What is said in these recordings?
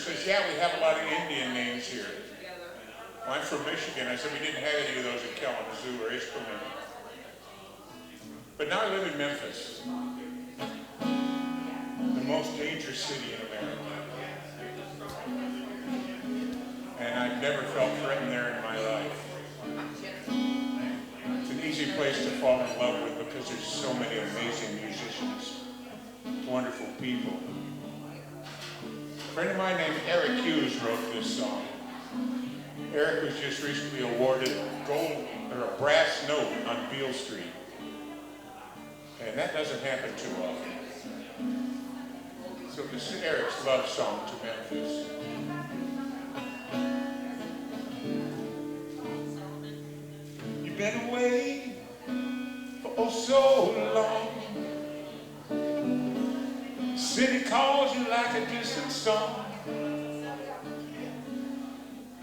says, yeah, we have a lot of Indian names here. Well, I'm from Michigan. I said, we didn't have any of those in Kalamazoo or Ishpeming. But now I live in Memphis, the most dangerous city in America. And I've never felt threatened there in my life. It's an easy place to fall in love with because there's so many amazing musicians, wonderful people. A friend of mine named Eric Hughes wrote this song. Eric was just recently awarded a brass note on Beale Street. And that doesn't happen too often. So this is Eric's love song to Memphis. You've been away for oh so long. The city calls you like a distant song.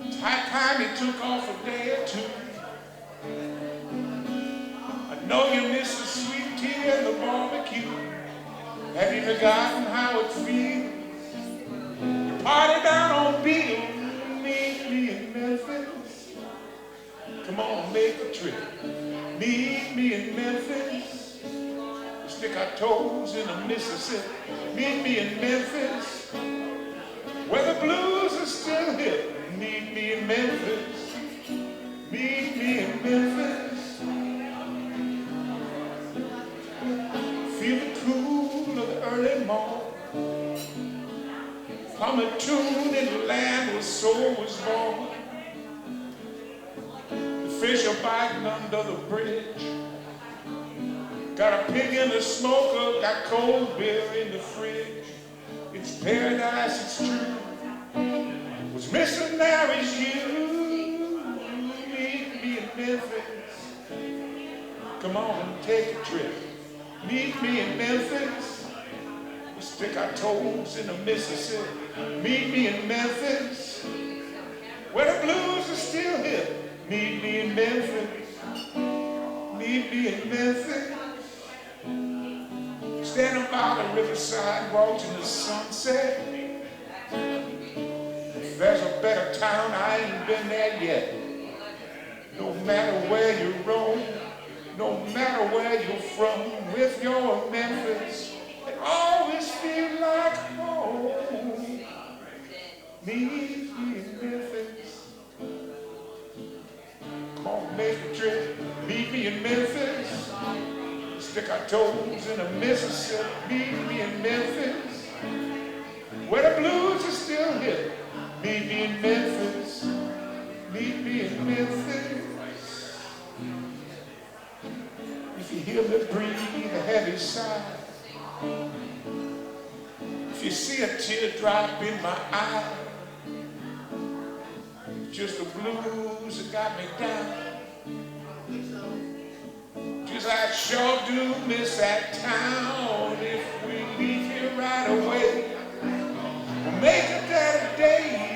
It's high time you took off a day or two. I know you miss the sweet tea and the barbecue. Have you forgotten how it feels? You party down on Beale, meet me in Memphis. Come on, make a trip. Meet me in Memphis. We stick our toes in the Mississippi. Meet me in Memphis, where the blues are still hip. Meet me in Memphis. Meet me in Memphis. Feel the cool of the early morn. Hum a tune in the land where soul was born. The fish are biting under the bridge. Got a pig in the smoker, got cold beer in the fridge. It's paradise, it's true. What's missing now is you. Meet me in Memphis. Come on, take a trip. Meet me in Memphis. We'll stick our toes in the Mississippi. Meet me in Memphis, where the blues are still hip. Meet me in Memphis. Meet me in Memphis. Standing by the riverside, watching the sunset. If there's a better town, I ain't been there yet. No matter where you roam, no matter where you're from, with your Memphis, it always feels like home. Meet me in Memphis. Come on, make a trip. Meet me in Memphis. Stick our toes in the Mississippi. Meet me in Memphis, where the blues are still hip. Meet me in Memphis. Meet me in Memphis. If you hear me breathe a heavy sigh, if you see a teardrop in my eye, just the blues that got me down. Just I sure do miss that town. If we leave here right away, we'll make it that day.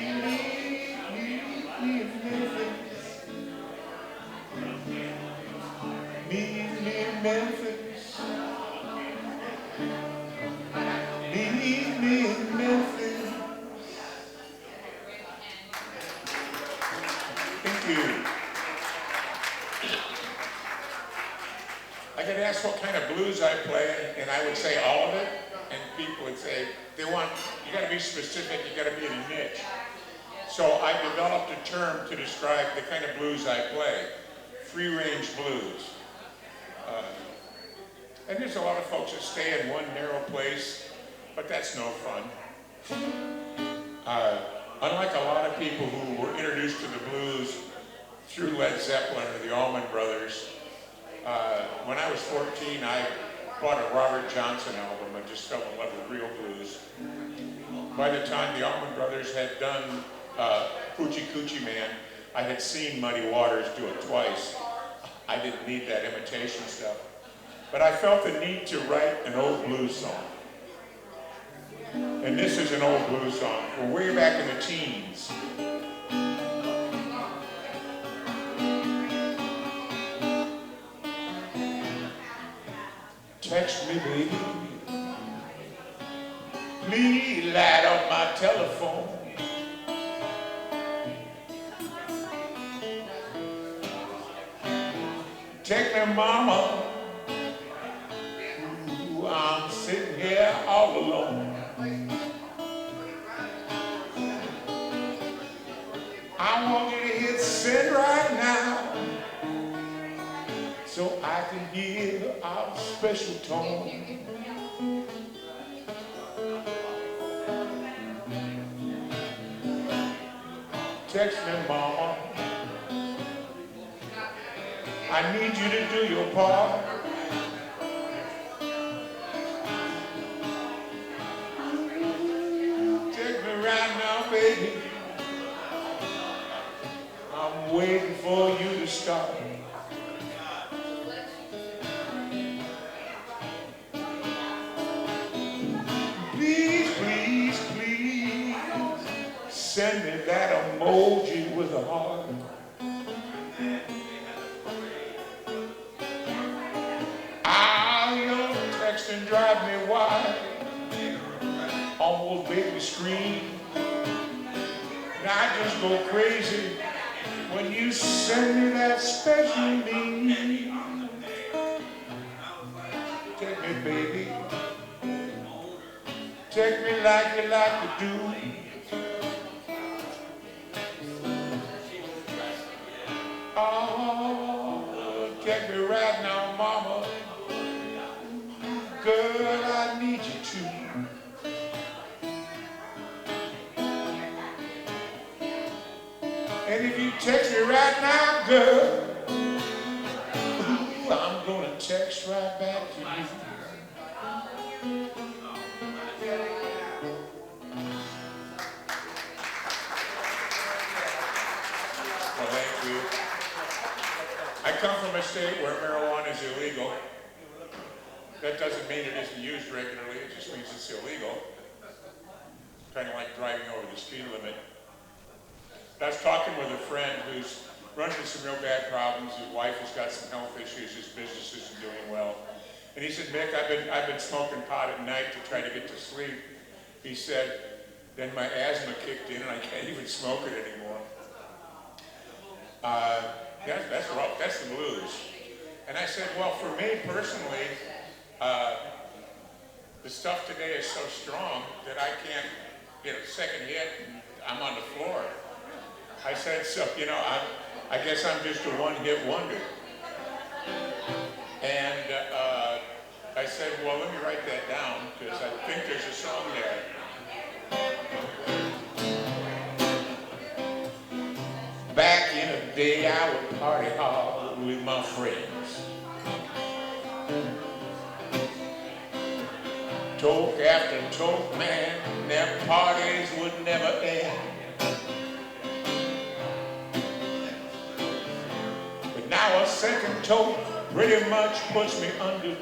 Meet me in Memphis. Meet me in Memphis. Meet me in Memphis. Thank you. I get asked what kind of blues I play, and I would say all of it, and people would say, you gotta be specific, you gotta be in a niche. So I developed a term to describe the kind of blues I play, free-range blues. And there's a lot of folks that stay in one narrow place, but that's no fun. Unlike a lot of people who were introduced to the blues through Led Zeppelin or the Allman Brothers, when I was 14, I bought a Robert Johnson album and just fell in love with real blues. By the time the Allman Brothers had done Hoochie Coochie Man, I had seen Muddy Waters do it twice. I didn't need that imitation stuff. But I felt the need to write an old blues song. And this is an old blues song from way back in the teens. Text me, baby. Leave light on my telephone. Take me, mama. Ooh, I'm sitting here all alone. I want you to hit send right now so I can hear our special tone. Text me, mama. I need you to do your part. Text me right now, baby. I'm waiting for you to start. Please, please, please send me that emoji with a heart. Your texting drive me wild. Almost make me scream. And I just go crazy when you send me that special meme. Take me, baby. Take me like you like to do. Oh, take me right now, mama. Girl, I need you to. And if you text me right now, girl, ooh, I'm gonna text right back to you. Well, thank you. I come from a state where marijuana is illegal. That doesn't mean it isn't used regularly, it just means it's illegal. Kind of like driving over the speed limit. I was talking with a friend who's run into some real bad problems. His wife has got some health issues, his business isn't doing well. And he said, Mick, I've been smoking pot at night to try to get to sleep. He said, then my asthma kicked in and I can't even smoke it anymore. That's rough, that's the blues. And I said, well, for me personally, the stuff today is so strong that I can't get a second hit and I'm on the floor. I said, so, you know, I guess I'm just a one-hit wonder. And I said, well, let me write that down because I think there's a song there. Back in the day, I would party hard with my friends. Talk after talk, man, their parties would never end. But now a second talk pretty much puts me under.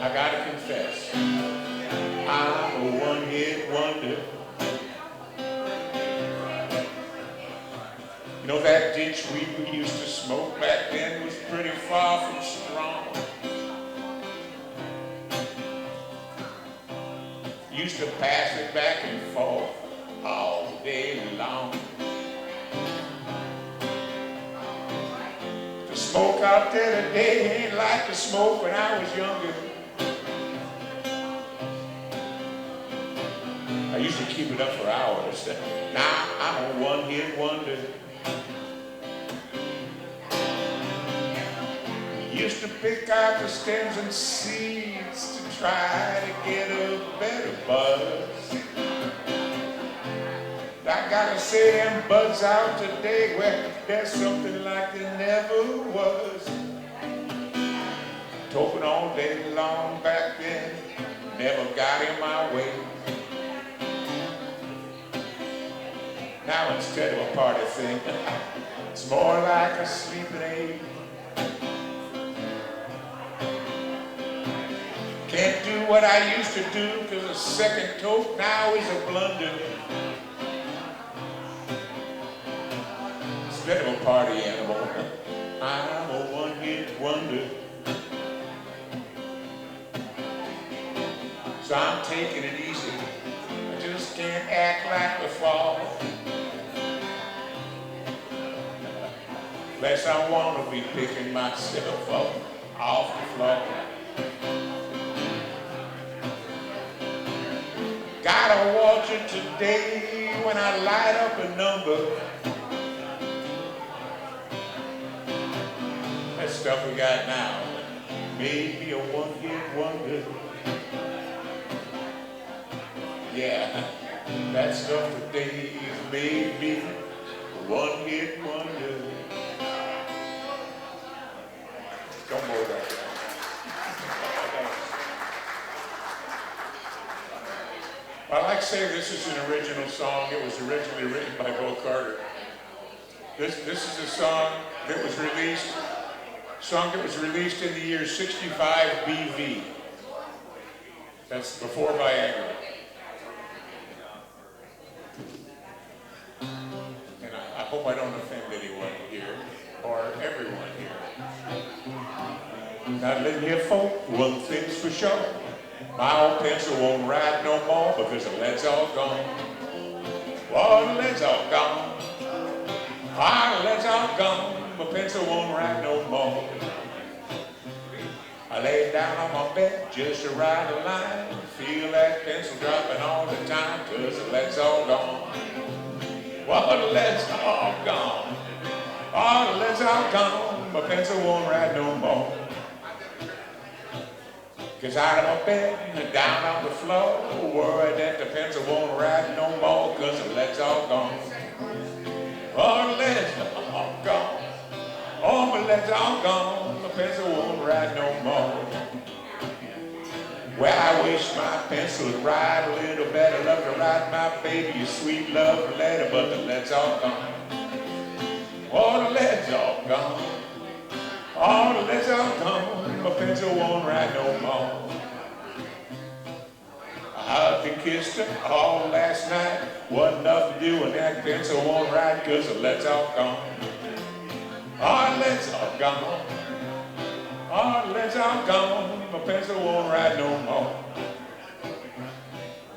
I gotta confess, I'm a one-hit wonder. You know, that ditch weed we used to smoke back then was pretty far from strong. Used to pass it back and forth all day long. To smoke out there today ain't like to smoke when I was younger. I used to keep it up for hours. Now I'm a one-hit wonder. Used to pick out the stems and seeds to try to get a better buzz. I gotta say them buds out today, well, there's something like there never was. Talking all day long back then, never got in my way. Now instead of a party thing, it's more like a sleeping aid. Can't do what I used to do because a second toke now is a blunder. Instead of a party animal, I'm a one-hit wonder. So I'm taking it easy. I just can't act like the fall. Less I want to be picking myself up off the floor. Gotta watch it today when I light up a number. That stuff we got now may be a one-hit wonder. Yeah, that stuff today may be a one-hit wonder. Don't go there. Well, I like to say this is an original song. It was originally written by Bo Carter. This is a song that was released in the year 65 BV. That's before Viagra. And I hope I don't offend anyone here or everyone here. Not letting you folk, one thing's for sure. My old pencil won't write no more because the lead's all gone. Oh, the lead's all gone. Ah, the lead's all gone. My pencil won't write no more. I lay down on my bed just to write a line. Feel that pencil dropping all the time because the lead's all gone. Oh, the lead's all gone. Oh, the lead's all gone. My pencil won't write no more. Cause out of my bed and down on the floor, worried that the pencil won't write no more, cause the lead's all gone. Oh, the lead's all gone. Oh, my lead's all gone. The pencil won't write no more. Well, I wish my pencil would write a little better. Love to write my baby a sweet love letter, but the lead's all gone. Oh, the lead's all gone. Oh, the lead's all gone. My pencil won't write no more. I hugged and kissed her all last night. Wasn't nothing to do when that pencil won't write, cause the lead's all gone. Oh, the lead's all gone. Oh, the lead's all gone. My pencil won't write no more.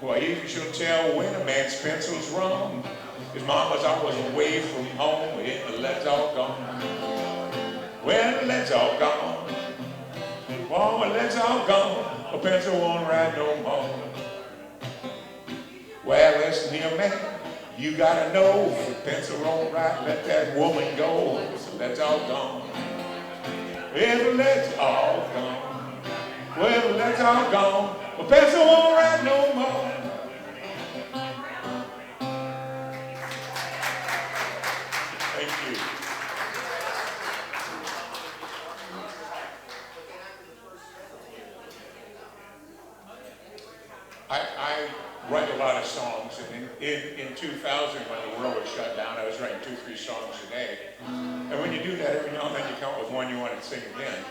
Well, you should tell when a man's pencil's wrong. His mama's always away from home, and the lead's all gone. Well, the lead's all gone. Oh, my lead's all gone. My pencil won't write no more. Well, listen here, man. You gotta know if the pencil won't write, let that woman go. The lead's all gone. Well, the lead's all gone. Well, the lead's all gone. My pencil won't write no more. Thank you. I write a lot of songs, and in 2000, when the world was shut down, I was writing 2-3 songs a day. And when you do that, every now and then you come up with one you want to sing again.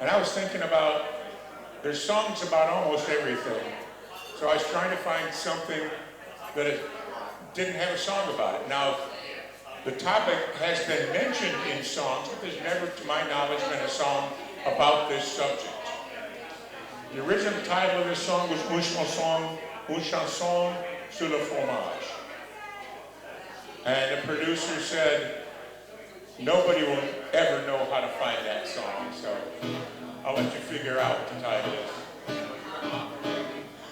And I was thinking about, there's songs about almost everything. So I was trying to find something that didn't have a song about it. Now, the topic has been mentioned in songs, but there's never, to my knowledge, been a song about this subject. The original title of this song was Une chanson sur le fromage. And the producer said, nobody will ever know how to find that song, so I'll let you figure out what the title is.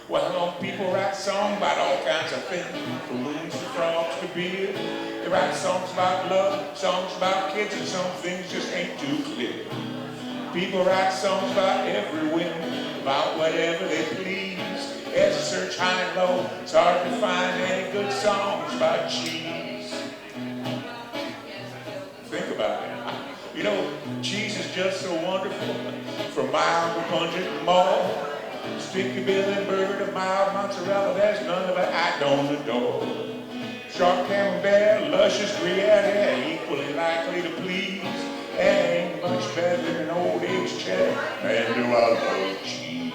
Well, people write songs about all kinds of things, from moons to frogs to beer. They write songs about love, songs about kids, and some things just ain't too clear. People write songs about every whim, about whatever they please. As I search high and low, it's hard to find any good songs about cheese. Think about it. You know, cheese is just so wonderful, from mild to pungent and more. Sticky Bill and burger to mild mozzarella, there's none of it I don't adore. Sharp camembert, luscious Gruyere, they're equally likely to please. Ain't much better than an old aged cheddar, man, do I love cheese.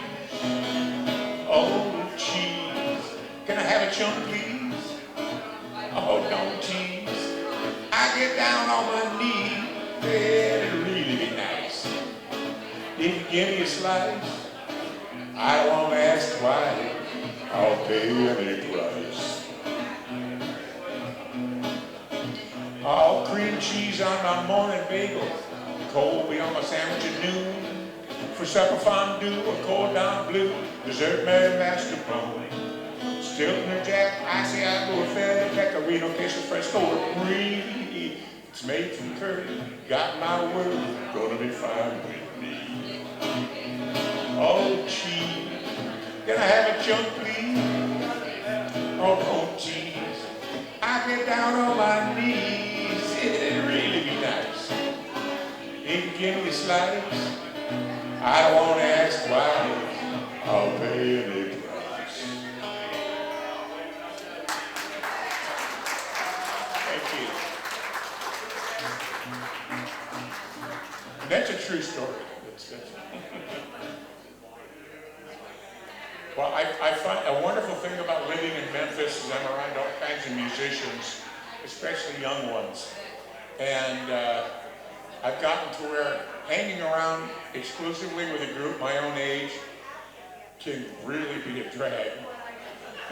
Oh, cheese. Can I have a chunk, please? Oh, don't tease. I get down on my knees, it'd really be nice if you give me a slice. I don't want to ask why, I'll pay any price. Oh, cream cheese on my morning bagel, Colby on my sandwich at noon. For supper fondue, a cold down blue, dessert Mary mascarpone. Stilton or Jack, icy apple, fair, pecorino, queso fresco, or brie. It's made from curry, got my word, gonna be fine with me. Oh, cheese, can I have a chunk, please? Oh, cheese, I get down on my knees, it'd really be nice. You can give me a slice, I don't want to ask twice, I'll pay any price. Thank you. That's a true story. Well, I find a wonderful thing about living in Memphis is I'm around all kinds of musicians, especially young ones. And I've gotten to where hanging around exclusively with a group my own age can really be a drag.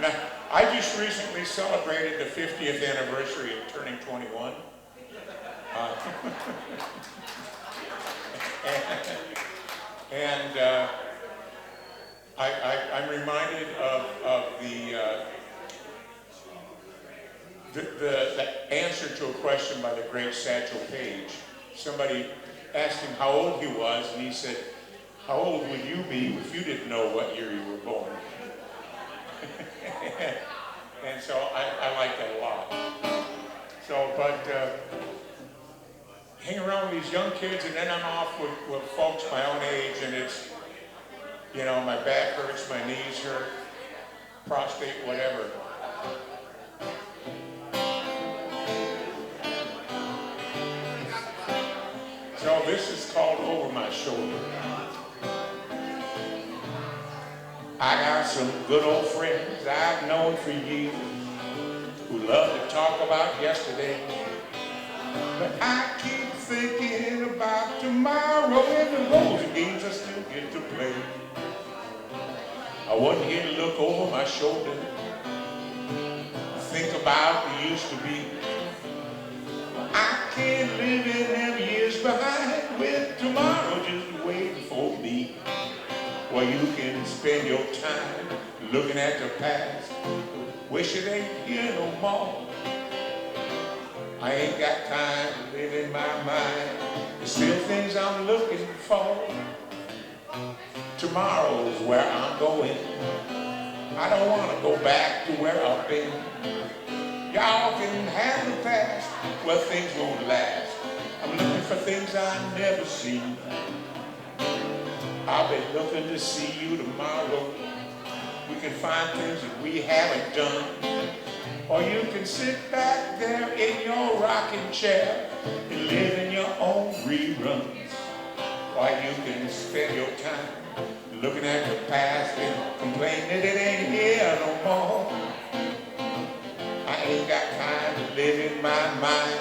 Now, I just recently celebrated the 50th anniversary of turning 21. I'm reminded of the answer to a question by the great Satchel Paige. Somebody asked him how old he was, and he said, "How old would you be if you didn't know what year you were born?" And so I like that a lot. So, but hang around with these young kids, and then I'm off with folks my own age, and it's, you know, my back hurts, my knees hurt, prostate, whatever. So this is called Over My Shoulder. I got some good old friends I've known for years who love to talk about yesterday. But I keep thinking about tomorrow and the those games I still get to play. I wasn't here to look over my shoulder, think about who used to be. I can't live in them years behind with tomorrow just waiting for me. Well, you can spend your time looking at the past, wish it ain't here no more. I ain't got time to live in my mind, there's still things I'm looking for. Tomorrow's where I'm going, I don't want to go back to where I've been. Y'all can have the past, well things won't last. I'm looking for things I've never seen. I'll be looking to see you tomorrow. We can find things that we haven't done. Or you can sit back there in your rocking chair and live in your own reruns. Or you can spend your time looking at the past and complaining that it ain't here no more. I ain't got time to live in my mind,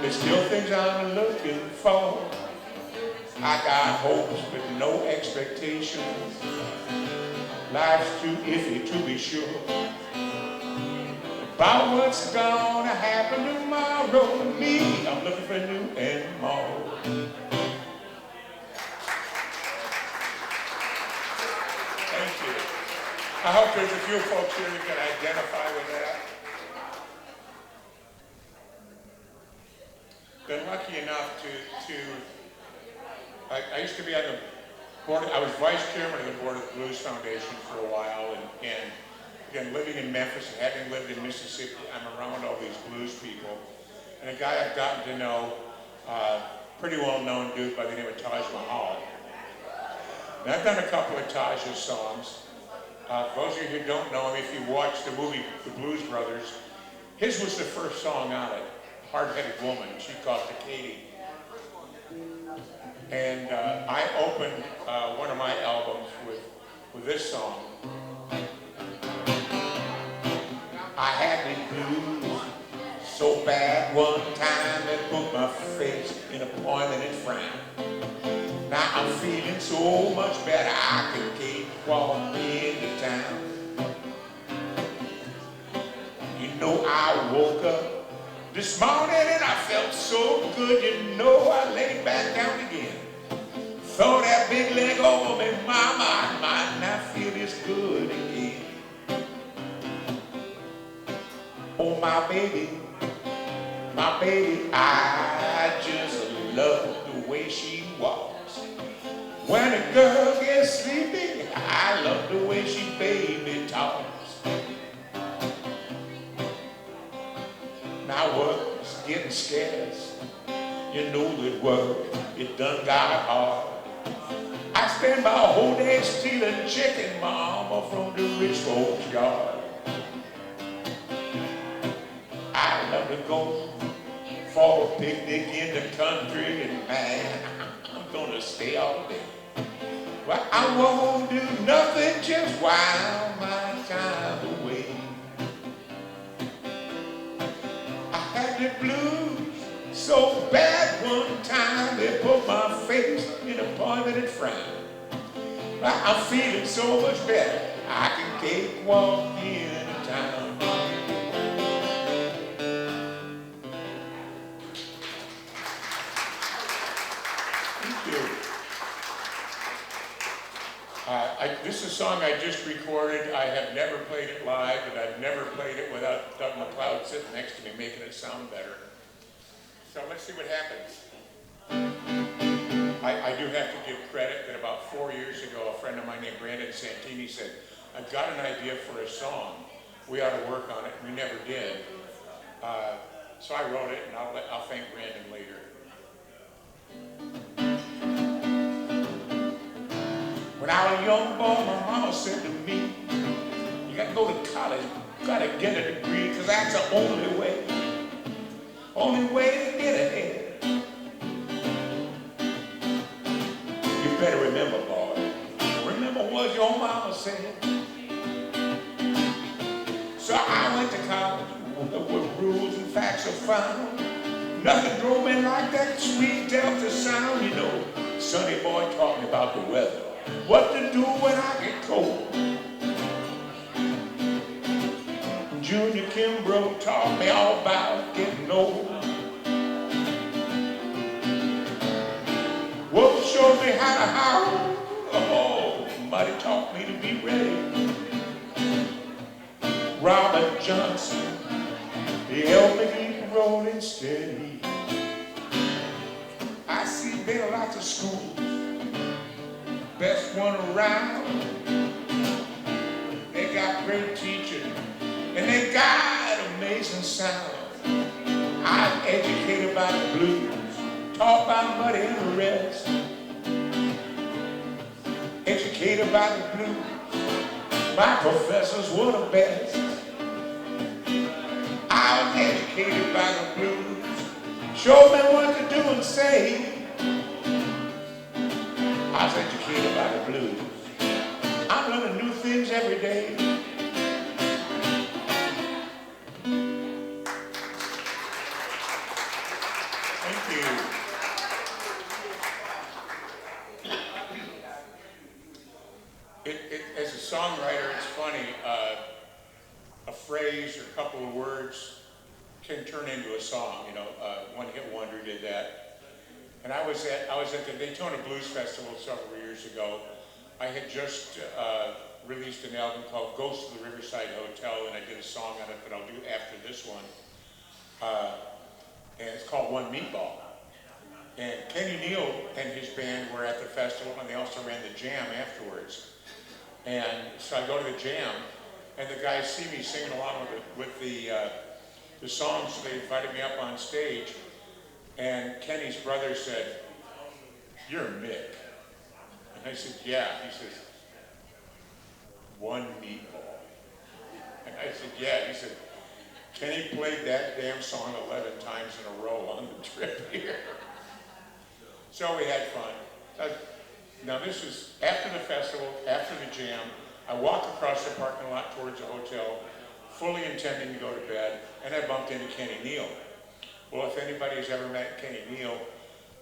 there's still things I'm looking for. I got hopes but no expectations, life's too iffy to be sure about what's gonna happen tomorrow to me. I'm looking for new and more. Thank you. I hope there's a few folks here that can identify with that. Been lucky enough to I used to be on the board, I was vice chairman of the board of the Blues Foundation for a while, and again, living in Memphis and having lived in Mississippi, I'm around all these blues people. And a guy I've gotten to know, pretty well-known dude by the name of Taj Mahal. And I've done a couple of Taj's songs. Those of you who don't know him, if you watch the movie The Blues Brothers, his was the first song on it, Hard-Headed Woman. She called it Katie. And I opened one of my albums with this song. I had the blues so bad one time it put my face in a poignant frown. Now I'm feeling so much better I can cakewalk into town. You know I woke up This morning and I felt so good, you know, I laid back down again. Throw that big leg over me, mama, I might not feel this good again. Oh, my baby, I just love the way she walks. When a girl gets sleepy, I love the way she baby talks. Now work's getting scarce. You know that work, it done got hard. I spend my whole day stealing chicken, mama, from the rich folks' yard. I love to go for a picnic in the country, and man, I'm gonna stay all day. Well, I won't do nothing, just while my time away. I had the blues so bad one time, they put my face in a pointed frown. I'm feeling so much better, I can cakewalk into town. Thank you. This is a song I just recorded. I have never played it live, and I've never played it without Doug McLeod sitting next to me making it sound better. So let's see what happens. I do have to give credit that about 4 years ago, a friend of mine named Brandon Santini said, I've got an idea for a song. We ought to work on it. We never did. So I wrote it, and I'll thank Brandon later. When I was a young boy, my mama said to me, you got to go to college, you got to get a degree, because that's the only way to get ahead. You better remember, boy, remember what your mama said. So I went to college where rules and facts are found. Nothing drove me like that sweet Delta sound, you know. Sonny boy taught me about the weather, what to do when I get cold. Junior Kimbrough taught me all about getting old. Wolf showed me how to howl. Oh, Muddy taught me to be ready. Robert Johnson, he helped me keep rolling steady. I see there are lots of schools, best one around. They got great teachers, and they got amazing sound. I'm educated by the blues, taught by Muddy and the rest. Educated by the blues, my professors were the best. I was educated by the blues, showed me what to do and say. I was educated by the blues. I'm learning new things every day. Thank you. As a songwriter, it's funny. A phrase or a couple of words can turn into a song. You know, One Hit Wonder did that. And I was at the Daytona Blues Festival several years ago. I had just released an album called Ghost of the Riverside Hotel, and I did a song on it that I'll do after this one. And it's called One Meatball. And Kenny Neal and his band were at the festival, and they also ran the jam afterwards. And so I go to the jam, and the guys see me singing along with the songs, so they invited me up on stage. And Kenny's brother said, "You're Mick." And I said, "Yeah." He says, "One Meatball." And I said, "Yeah." He said, "Kenny played that damn song 11 times in a row on the trip here." So we had fun. Now this is after the festival, after the jam. I walk across the parking lot towards the hotel, fully intending to go to bed, and I bumped into Kenny Neal. Well, if anybody's ever met Kenny Neal,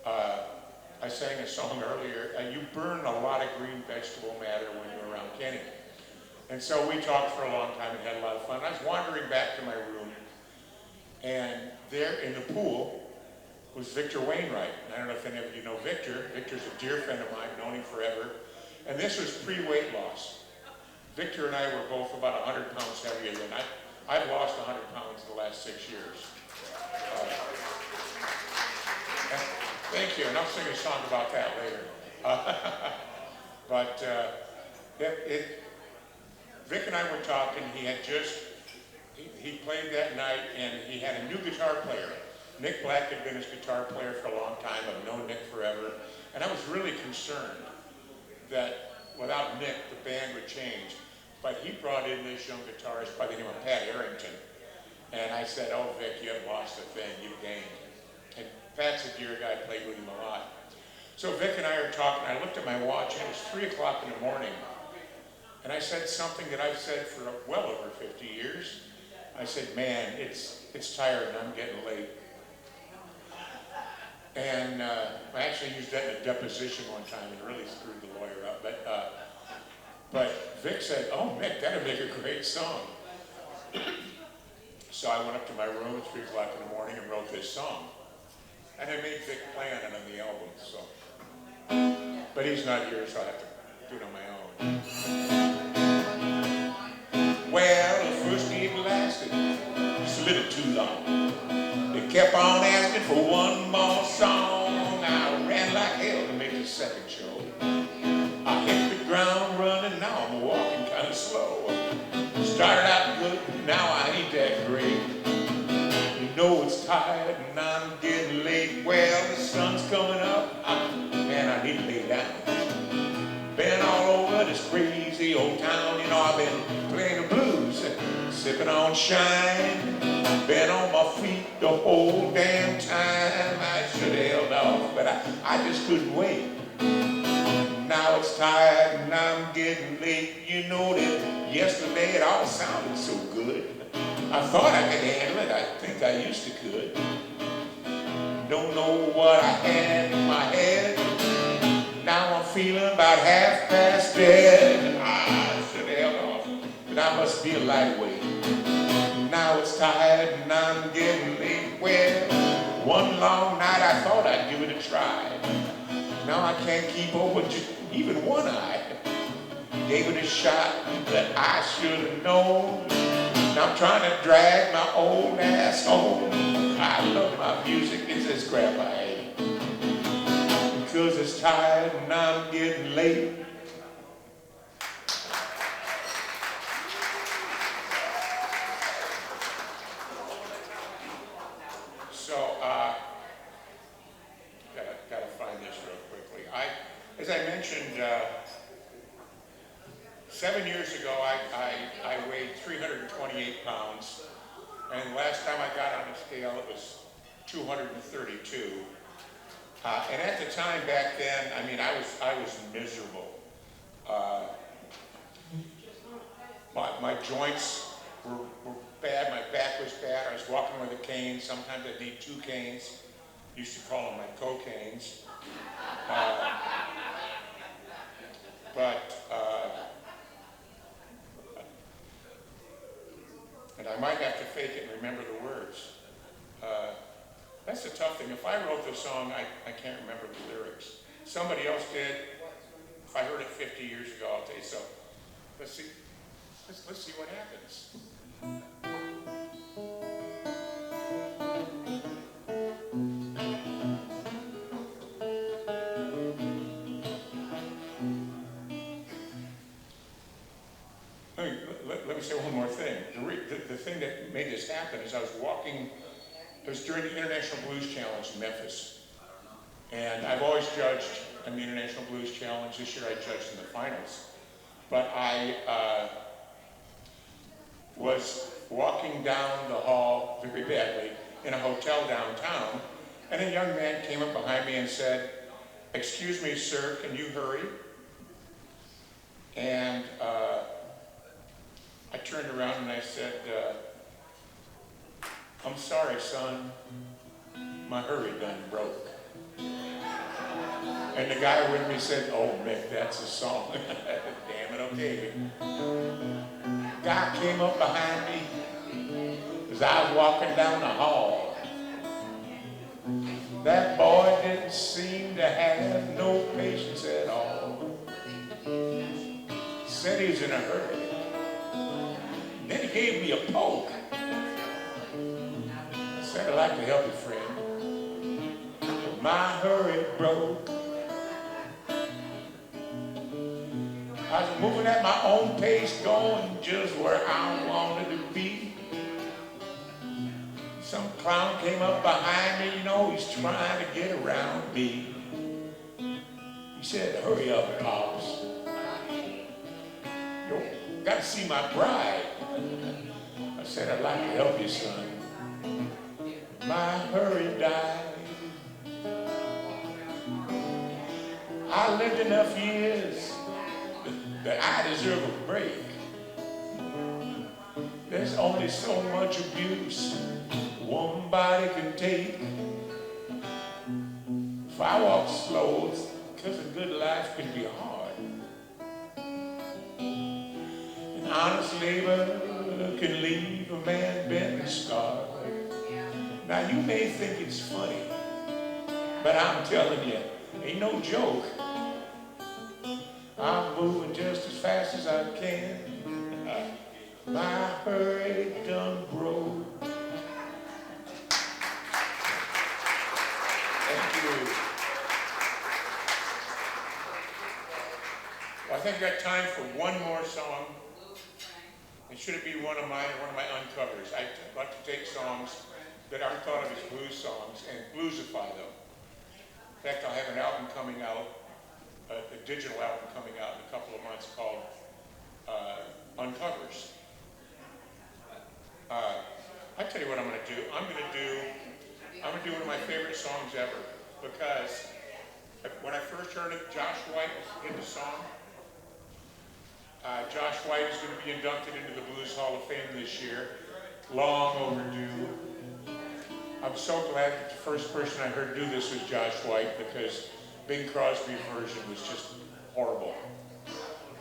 I sang a song earlier, and you burn a lot of green vegetable matter when you're around Kenny. And so we talked for a long time and had a lot of fun. I was wandering back to my room, And there in the pool was Victor Wainwright. And I don't know if any of you know Victor. Victor's a dear friend of mine, known him forever. And this was pre-weight loss. Victor and I were both about 100 pounds heavier than I've lost 100 pounds in the last 6 years. Thank you, and I'll sing a song about that later. But Vic and I were talking. He played that night, and he had a new guitar player. Nick Black had been his guitar player for a long time. I've known Nick forever. And I was really concerned that without Nick, the band would change. But he brought in this young guitarist by the name of Pat Arrington. And I said, oh, Vic, you haven't lost a thing, you've gained. And Pat's a dear guy, played with him a lot. So Vic and I are talking, I looked at my watch, and it was 3 o'clock in the morning. And I said something that I've said for well over 50 years. I said, man, it's tired and I'm getting late. And I actually used that in a deposition one time and really screwed the lawyer up. But Vic said, oh, Mick, that'd make a great song. So I went up to my room at 3 o'clock in the morning and wrote this song. And I made Vic play on it on the album, so. But he's not here, so I have to do it on my own. Well, the first gig lasted just a little too long. They kept on asking for one more song. I ran like hell to make the second show. I hit the ground running, now I'm walking kind of slow. Started out good, now I ain't that great. You know it's tired and I'm getting late. Well, the sun's coming up, man, I need to lay down. Been all over this crazy old town, you know, I've been playing the blues, sipping on shine. Been on my feet the whole damn time. I should have held off, but I just couldn't wait. Now it's tired and I'm getting late. You know that yesterday it all sounded so good. I thought I could handle it, I think I used to could. Don't know what I had in my head. Now I'm feeling about half past dead. I should have held off, but I must be a lightweight. Now it's tired and I'm getting late. Well, one long night I thought I'd give it a try. Now I can't keep open even one eye. Gave it a shot that I should have known. Now I'm trying to drag my old ass home. I love my music, it's this crap I hate. Because it's tired and I'm getting late. So, gotta find this real quickly. As I mentioned, 7 years ago, I weighed 328 pounds, and last time I got on the scale, it was 232. And at the time back then, I mean, I was miserable. My joints were bad, my back was bad, I was walking with a cane, sometimes I'd need 2 canes. Used to call them my cocaines. And I might have to fake it and remember the words. That's the tough thing. If I wrote the song, I can't remember the lyrics. Somebody else did. If I heard it 50 years ago, I'll tell you so. Let's see what happens. Let me say one more thing. The thing that made this happen is I was walking, it was during the International Blues Challenge in Memphis. And I've always judged in the International Blues Challenge. This year I judged in the finals. But I was walking down the hall very badly in a hotel downtown, and a young man came up behind me and said, "Excuse me, sir, can you hurry?" And I turned around and I said, "I'm sorry, son, my hurry gun broke." And the guy with me said, "Oh, Mick, that's a song." Damn it, okay. Guy came up behind me, was As I was walking down the hall, that boy didn't seem to have no patience at all. He said he was in a hurry. Then he gave me a poke. I said, I'd like to help you, friend. But my hurry broke. I was moving at my own pace, going just where I wanted to be. Some clown came up behind me, you know, he's trying to get around me. He said, hurry up, Pops. Yo, got to see my bride. I said, I'd like to help you, son. My hurry died. I lived enough years that I deserve a break. There's only so much abuse one body can take. If I walk slow, it's because a good life can be hard. And honest labor can leave a man bent and scarred. Now you may think it's funny, but I'm telling you, ain't no joke. I'm moving just as fast as I can. My hurry done broke. Thank you. Well, I think I got time for one more song. And should it be one of my uncovers? I like to take songs that aren't thought of as blues songs and bluesify them. In fact, I'll have an album coming out, a digital album coming out in a couple of months called Uncovers. I tell you what I'm going to do. I'm going to do one of my favorite songs ever, because when I first heard it, Josh White did the song. Josh White is going to be inducted into the Blues Hall of Fame this year. Long overdue. I'm so glad that the first person I heard do this was Josh White, because Bing Crosby's version was just horrible.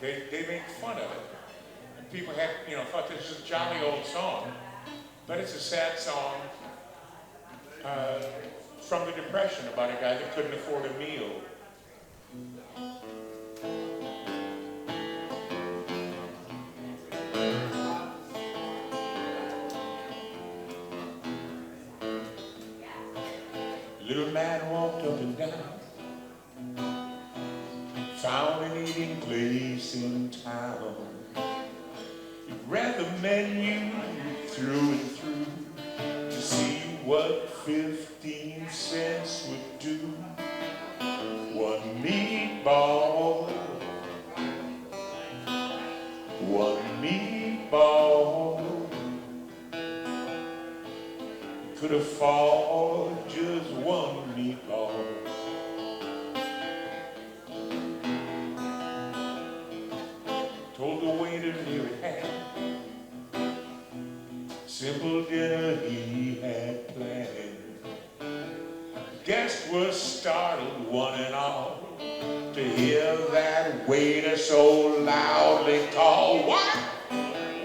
They made fun of it. And people had, thought this was a jolly old song, but it's a sad song from the Depression about a guy that couldn't afford a meal. Little man walked up and down, found an eating place in town. He read the menu through and through to see what 15 cents would do. One meatball, one meatball. Could afford just one meatball. Told the waiter near at hand, simple dinner he had planned. Guests were startled, one and all, to hear that waiter so loudly call, what?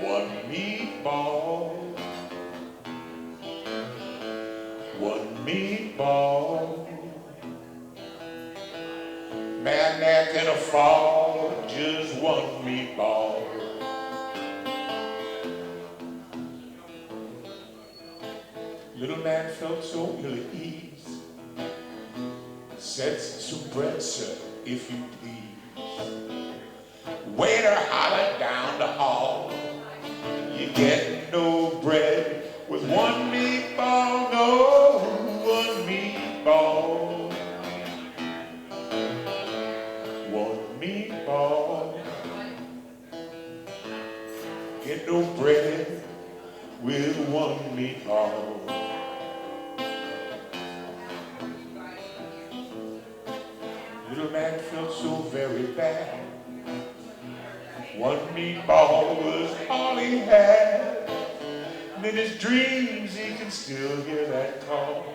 One meatball. One meatball. Man that can afford just one meatball. Little man felt so ill at ease. Said, some bread, sir, if you please. Waiter hollered down the hall, you get no bread with one meatball, no, one meatball. One meatball. Get no bread with one meatball. Little man felt so very bad. One meatball was all he had. And in his dreams he can still hear that call.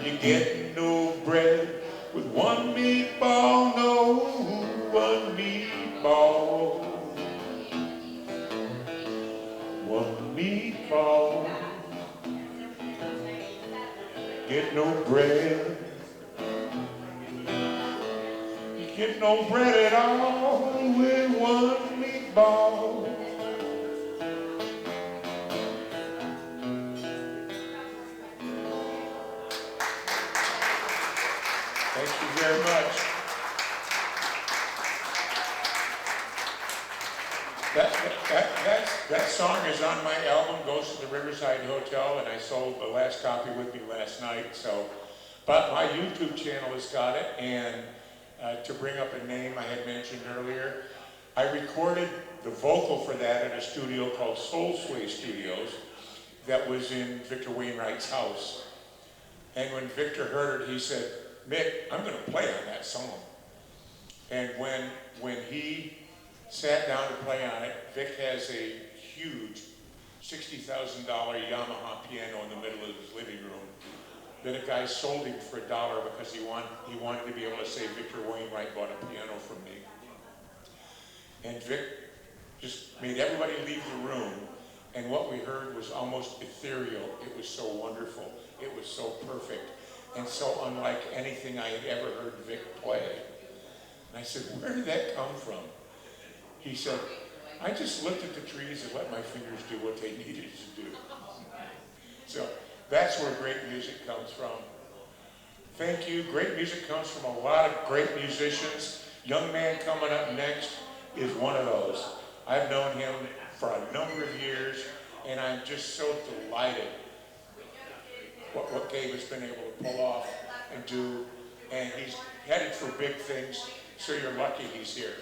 You get no bread with one meatball, no, one meatball. One meatball. get no bread. You get no bread at all with one meatball. Thank you very much. That song is on my album, Goes to the Riverside Hotel, and I sold the last copy with me last night. So, but my YouTube channel has got it, and to bring up a name I had mentioned earlier, I recorded the vocal for that at a studio called Soul Sway Studios that was in Victor Wainwright's house. And when Victor heard it, he said, "Mick, I'm going to play on that song." And when he sat down to play on it, Vic has a huge $60,000 Yamaha piano in the middle of his living room that a guy sold him for $1 because he wanted to be able to say Victor Wainwright bought a piano from me. And Vic just made everybody leave the room, and what we heard was almost ethereal. It was so wonderful. It was so perfect, and so unlike anything I had ever heard Vic play. And I said, "Where did that come from?" He said, "I just looked at the trees and let my fingers do what they needed to do." So that's where great music comes from. Thank you. Great music comes from a lot of great musicians. Young man coming up next is one of those. I've known him for a number of years, and I'm just so delighted what Gabe has been able to pull off and do. And he's headed for big things, so you're lucky he's here.